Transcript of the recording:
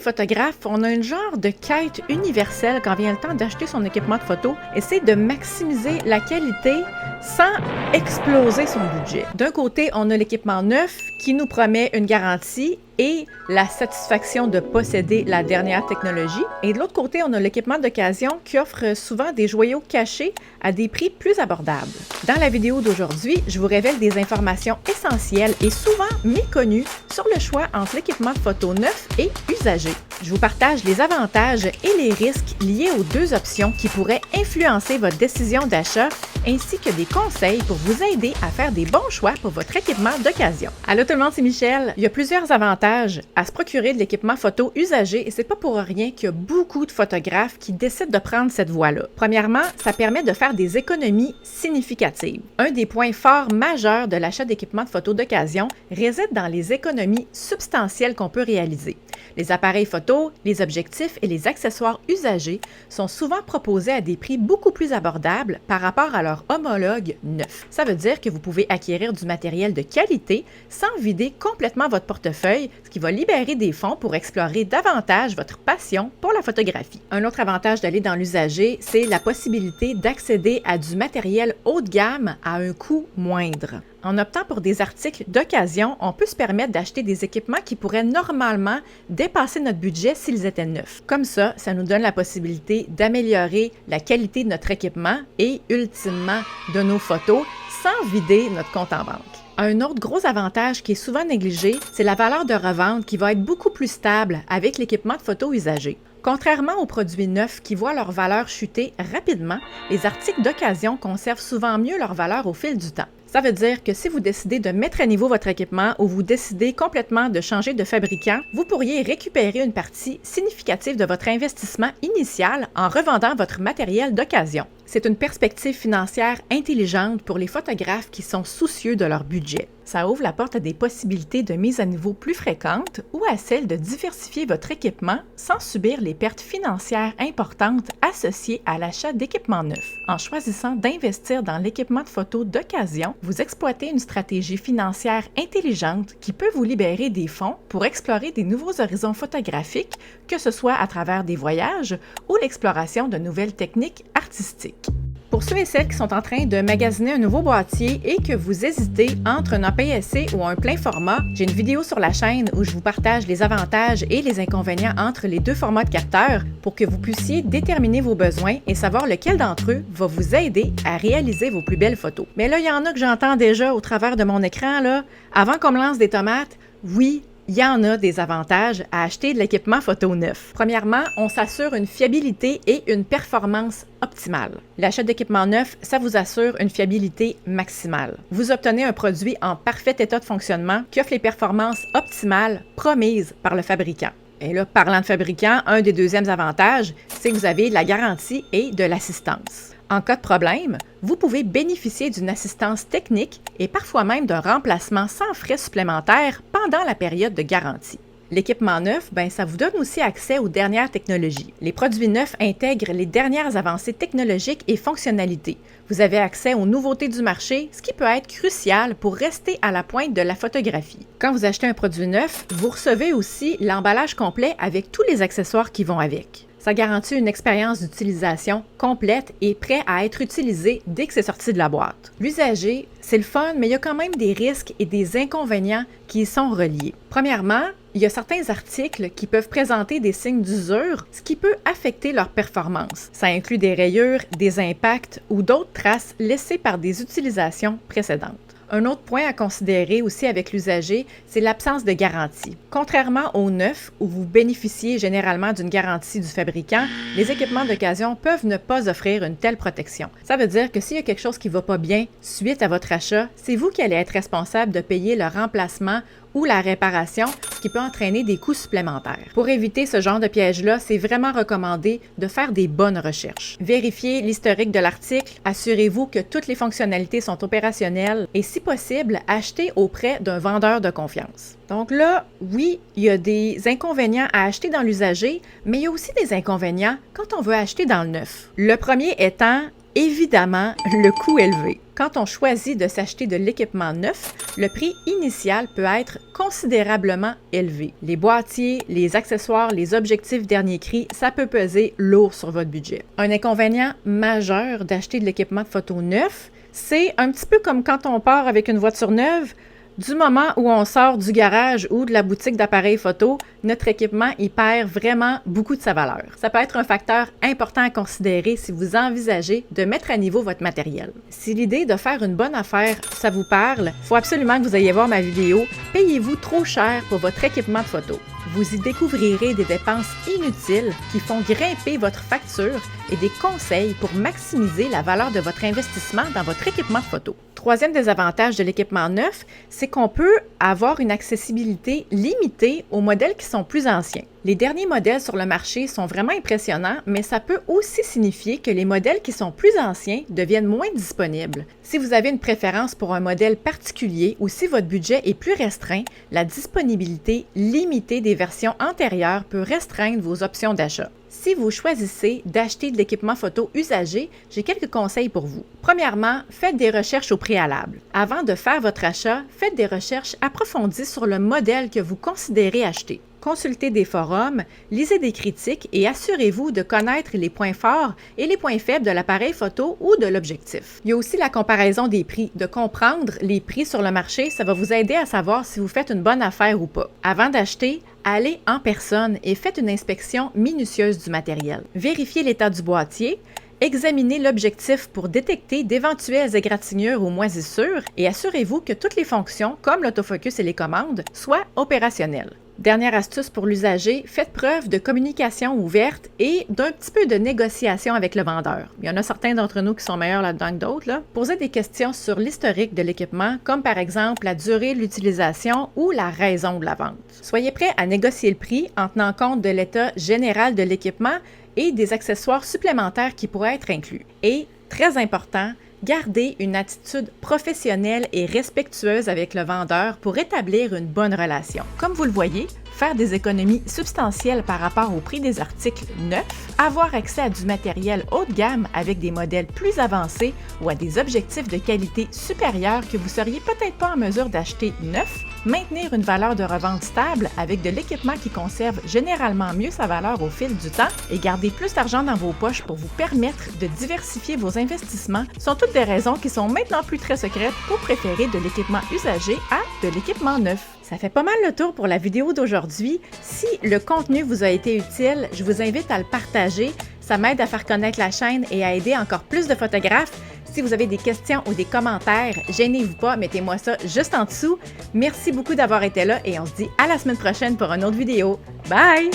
photographes, on a une genre de quête universelle quand vient le temps d'acheter son équipement de photo, et c'est de maximiser la qualité sans exploser son budget. D'un côté, on a l'équipement neuf qui nous promet une garantie et la satisfaction de posséder la dernière technologie. Et de l'autre côté, on a l'équipement d'occasion qui offre souvent des joyaux cachés à des prix plus abordables. Dans la vidéo d'aujourd'hui, je vous révèle des informations essentielles et souvent méconnues sur le choix entre l'équipement de photo neuf et usagé. Je vous partage les avantages et les risques liés aux deux options qui pourraient influencer votre décision d'achat, ainsi que des conseils pour vous aider à faire des bons choix pour votre équipement d'occasion. Allô tout le monde, c'est Michel. Il y a plusieurs avantages à se procurer de l'équipement photo usagé et c'est pas pour rien qu'il y a beaucoup de photographes qui décident de prendre cette voie-là. Premièrement, ça permet de faire des économies significatives. Un des points forts majeurs de l'achat d'équipements de photo d'occasion réside dans les économies substantielles qu'on peut réaliser. Les appareils photo, les objectifs et les accessoires usagés sont souvent proposés à des prix beaucoup plus abordables par rapport à leur homologue neuf. Ça veut dire que vous pouvez acquérir du matériel de qualité sans vider complètement votre portefeuille, ce qui va libérer des fonds pour explorer davantage votre passion pour la photographie. Un autre avantage d'aller dans l'usager, c'est la possibilité d'accéder à du matériel haut de gamme à un coût moindre. En optant pour des articles d'occasion, on peut se permettre d'acheter des équipements qui pourraient normalement dépasser notre budget s'ils étaient neufs. Comme ça nous donne la possibilité d'améliorer la qualité de notre équipement et, ultimement, de nos photos sans vider notre compte en banque. Un autre gros avantage qui est souvent négligé, c'est la valeur de revente qui va être beaucoup plus stable avec l'équipement de photo usagé. Contrairement aux produits neufs qui voient leur valeur chuter rapidement, les articles d'occasion conservent souvent mieux leur valeur au fil du temps. Ça veut dire que si vous décidez de mettre à niveau votre équipement ou vous décidez complètement de changer de fabricant, vous pourriez récupérer une partie significative de votre investissement initial en revendant votre matériel d'occasion. C'est une perspective financière intelligente pour les photographes qui sont soucieux de leur budget. Ça ouvre la porte à des possibilités de mise à niveau plus fréquentes ou à celle de diversifier votre équipement sans subir les pertes financières importantes associées à l'achat d'équipements neufs. En choisissant d'investir dans l'équipement de photo d'occasion, vous exploitez une stratégie financière intelligente qui peut vous libérer des fonds pour explorer des nouveaux horizons photographiques, que ce soit à travers des voyages ou l'exploration de nouvelles techniques artistiques. Pour ceux et celles qui sont en train de magasiner un nouveau boîtier et que vous hésitez entre un APS-C ou un plein format, j'ai une vidéo sur la chaîne où je vous partage les avantages et les inconvénients entre les deux formats de capteurs pour que vous puissiez déterminer vos besoins et savoir lequel d'entre eux va vous aider à réaliser vos plus belles photos. Mais là, il y en a que j'entends déjà au travers de mon écran, là, avant qu'on me lance des tomates, oui, il y en a des avantages à acheter de l'équipement photo neuf. Premièrement, on s'assure une fiabilité et une performance optimale. L'achat d'équipement neuf, ça vous assure une fiabilité maximale. Vous obtenez un produit en parfait état de fonctionnement qui offre les performances optimales promises par le fabricant. Et là, parlant de fabricant, un des deuxièmes avantages, c'est que vous avez de la garantie et de l'assistance. En cas de problème, vous pouvez bénéficier d'une assistance technique et parfois même d'un remplacement sans frais supplémentaires pendant la période de garantie. L'équipement neuf, ça vous donne aussi accès aux dernières technologies. Les produits neufs intègrent les dernières avancées technologiques et fonctionnalités. Vous avez accès aux nouveautés du marché, ce qui peut être crucial pour rester à la pointe de la photographie. Quand vous achetez un produit neuf, vous recevez aussi l'emballage complet avec tous les accessoires qui vont avec. Ça garantit une expérience d'utilisation complète et prêt à être utilisé dès que c'est sorti de la boîte. L'usager, c'est le fun, mais il y a quand même des risques et des inconvénients qui y sont reliés. Premièrement, il y a certains articles qui peuvent présenter des signes d'usure, ce qui peut affecter leur performance. Ça inclut des rayures, des impacts ou d'autres traces laissées par des utilisations précédentes. Un autre point à considérer aussi avec l'usager, c'est l'absence de garantie. Contrairement au neuf, où vous bénéficiez généralement d'une garantie du fabricant, les équipements d'occasion peuvent ne pas offrir une telle protection. Ça veut dire que s'il y a quelque chose qui ne va pas bien suite à votre achat, c'est vous qui allez être responsable de payer le remplacement ou la réparation, ce qui peut entraîner des coûts supplémentaires. Pour éviter ce genre de piège-là, c'est vraiment recommandé de faire des bonnes recherches. Vérifiez l'historique de l'article, assurez-vous que toutes les fonctionnalités sont opérationnelles et, si possible, achetez auprès d'un vendeur de confiance. Donc là, oui, il y a des inconvénients à acheter dans l'usager, mais il y a aussi des inconvénients quand on veut acheter dans le neuf. Le premier étant, évidemment, le coût élevé. Quand on choisit de s'acheter de l'équipement neuf, le prix initial peut être considérablement élevé. Les boîtiers, les accessoires, les objectifs dernier cri, ça peut peser lourd sur votre budget. Un inconvénient majeur d'acheter de l'équipement de photo neuf, c'est un petit peu comme quand on part avec une voiture neuve. Du moment où on sort du garage ou de la boutique d'appareils photo, notre équipement y perd vraiment beaucoup de sa valeur. Ça peut être un facteur important à considérer si vous envisagez de mettre à niveau votre matériel. Si l'idée de faire une bonne affaire, ça vous parle, il faut absolument que vous ayez voir ma vidéo « Payez-vous trop cher pour votre équipement de photo ». Vous y découvrirez des dépenses inutiles qui font grimper votre facture et des conseils pour maximiser la valeur de votre investissement dans votre équipement de photo. Troisième désavantage de l'équipement neuf, c'est qu'on peut avoir une accessibilité limitée aux modèles qui sont plus anciens. Les derniers modèles sur le marché sont vraiment impressionnants, mais ça peut aussi signifier que les modèles qui sont plus anciens deviennent moins disponibles. Si vous avez une préférence pour un modèle particulier ou si votre budget est plus restreint, la disponibilité limitée des versions antérieures peut restreindre vos options d'achat. Si vous choisissez d'acheter de l'équipement photo usagé, j'ai quelques conseils pour vous. Premièrement, faites des recherches au préalable. Avant de faire votre achat, faites des recherches approfondies sur le modèle que vous considérez acheter. Consultez des forums, lisez des critiques et assurez-vous de connaître les points forts et les points faibles de l'appareil photo ou de l'objectif. Il y a aussi la comparaison des prix. De comprendre les prix sur le marché, ça va vous aider à savoir si vous faites une bonne affaire ou pas. Avant d'acheter, allez en personne et faites une inspection minutieuse du matériel. Vérifiez l'état du boîtier, examinez l'objectif pour détecter d'éventuelles égratignures ou moisissures et assurez-vous que toutes les fonctions, comme l'autofocus et les commandes, soient opérationnelles. Dernière astuce pour l'usager, faites preuve de communication ouverte et d'un petit peu de négociation avec le vendeur. Il y en a certains d'entre nous qui sont meilleurs là-dedans que d'autres. Posez des questions sur l'historique de l'équipement, comme par exemple la durée de l'utilisation ou la raison de la vente. Soyez prêt à négocier le prix en tenant compte de l'état général de l'équipement et des accessoires supplémentaires qui pourraient être inclus. Et, très important, gardez une attitude professionnelle et respectueuse avec le vendeur pour établir une bonne relation. Comme vous le voyez, faire des économies substantielles par rapport au prix des articles neufs, avoir accès à du matériel haut de gamme avec des modèles plus avancés ou à des objectifs de qualité supérieure que vous seriez peut-être pas en mesure d'acheter neuf, maintenir une valeur de revente stable avec de l'équipement qui conserve généralement mieux sa valeur au fil du temps et garder plus d'argent dans vos poches pour vous permettre de diversifier vos investissements sont toutes des raisons qui sont maintenant plus très secrètes pour préférer de l'équipement usagé à de l'équipement neuf. Ça fait pas mal le tour pour la vidéo d'aujourd'hui. Si le contenu vous a été utile, je vous invite à le partager. Ça m'aide à faire connaître la chaîne et à aider encore plus de photographes. Si vous avez des questions ou des commentaires, gênez-vous pas, mettez-moi ça juste en dessous. Merci beaucoup d'avoir été là et on se dit à la semaine prochaine pour une autre vidéo. Bye!